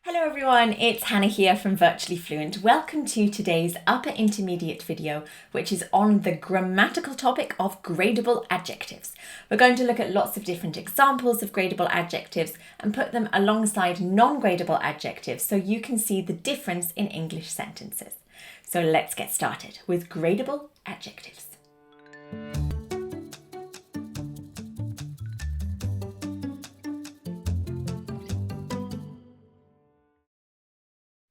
Hello everyone, it's Hannah here from Virtually Fluent. Welcome to today's upper intermediate video, which is on the grammatical topic of gradable adjectives. We're going to look at lots of different examples of gradable adjectives and put them alongside non-gradable adjectives so you can see the difference in English sentences. So let's get started with gradable adjectives.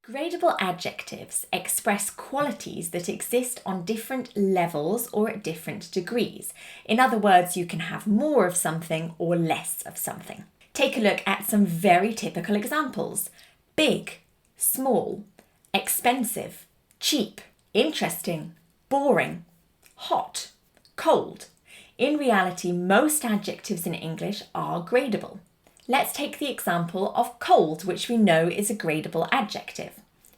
Gradable adjectives express qualities that exist on different levels or at different degrees. In other words, you can have more of something or less of something. Take a look at some very typical examples. Big, small, expensive, cheap, interesting, boring, hot, cold. In reality, most adjectives in English are gradable. Let's take the example of cold, which we know is a gradable adjective.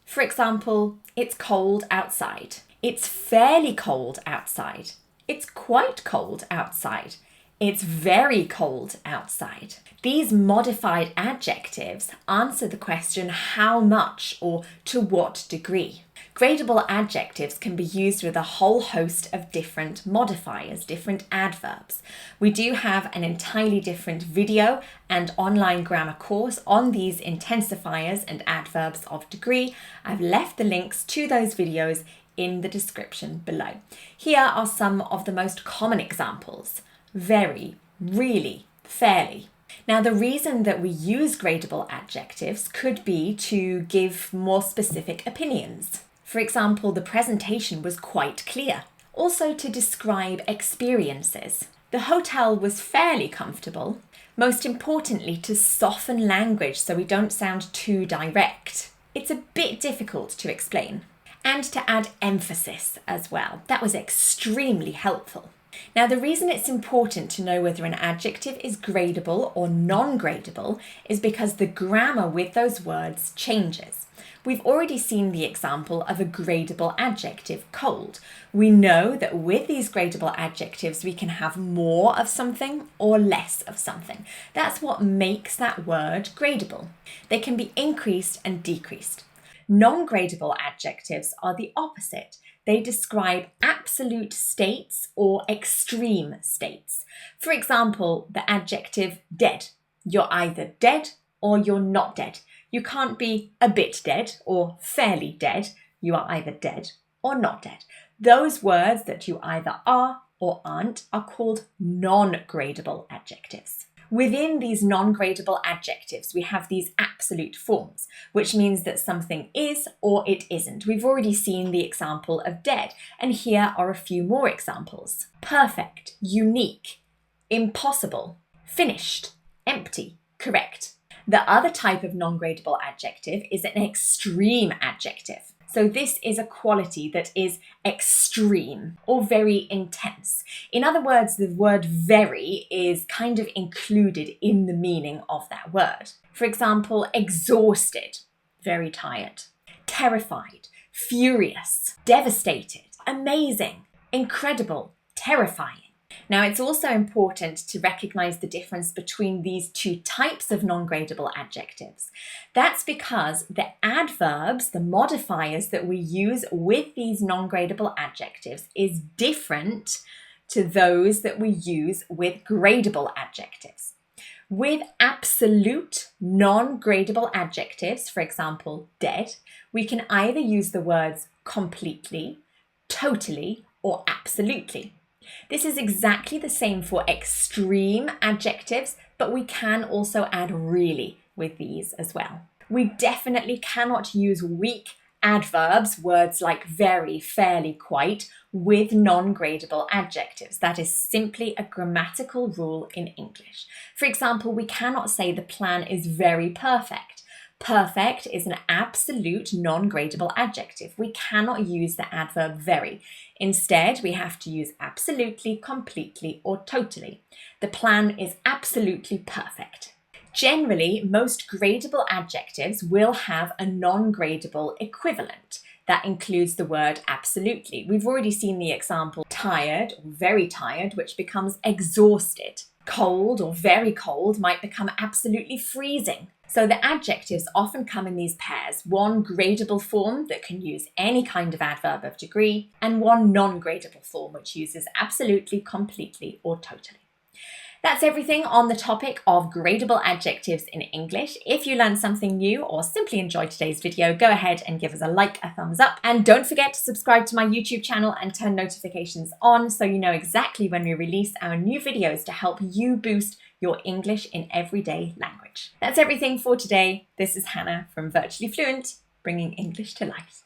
For example, it's cold outside. It's fairly cold outside. It's quite cold outside. It's very cold outside. These modified adjectives answer the question how much or to what degree. Gradable adjectives can be used with a whole host of different modifiers, different adverbs. We do have an entirely different video and online grammar course on these intensifiers and adverbs of degree. I've left the links to those videos in the description below. Here are some of the most common examples. Very, really, fairly. Now, the reason that we use gradable adjectives could be to give more specific opinions. For example, the presentation was quite clear. Also to describe experiences. The hotel was fairly comfortable. Most importantly, to soften language so we don't sound too direct. It's a bit difficult to explain. And to add emphasis as well. That was extremely helpful. Now, the reason it's important to know whether an adjective is gradable or non-gradable is because the grammar with those words changes. We've already seen the example of a gradable adjective, cold. We know that with these gradable adjectives, we can have more of something or less of something. That's what makes that word gradable. They can be increased and decreased. Non-gradable adjectives are the opposite. They describe absolute states or extreme states. For example, the adjective dead. You're either dead or you're not dead. You can't be a bit dead or fairly dead. You are either dead or not dead. Those words that you either are or aren't are called non-gradable adjectives. Within these non-gradable adjectives, we have these absolute forms, which means that something is or it isn't. We've already seen the example of dead, and here are a few more examples. Perfect, unique, impossible, finished, empty, correct. The other type of non-gradable adjective is an extreme adjective. So this is a quality that is extreme or very intense. In other words, the word very is kind of included in the meaning of that word. For example, exhausted, very tired, terrified, furious, devastated, amazing, incredible, terrifying. Now, it's also important to recognize the difference between these two types of non-gradable adjectives. That's because the adverbs, the modifiers that we use with these non-gradable adjectives is different to those that we use with gradable adjectives. With absolute non-gradable adjectives, for example, dead, we can either use the words completely, totally, or absolutely. This is exactly the same for extreme adjectives, but we can also add really with these as well. We definitely cannot use weak adverbs, words like very, fairly, quite, with non-gradable adjectives. That is simply a grammatical rule in English. For example, we cannot say the plan is very perfect. Perfect is an absolute non-gradable adjective. We cannot use the adverb very. Instead, we have to use absolutely, completely, or totally. The plan is absolutely perfect. Generally, most gradable adjectives will have a non-gradable equivalent. That includes the word absolutely. We've already seen the example tired or very tired, which becomes exhausted. Cold or very cold might become absolutely freezing. So the adjectives often come in these pairs, one gradable form that can use any kind of adverb of degree, and one non-gradable form which uses absolutely, completely, or totally. That's everything on the topic of gradable adjectives in English. If you learned something new or simply enjoyed today's video, go ahead and give us a like, a thumbs up, and don't forget to subscribe to my YouTube channel and turn notifications on so you know exactly when we release our new videos to help you boost your English in everyday language. That's everything for today. This is Hannah from Virtually Fluent, bringing English to life.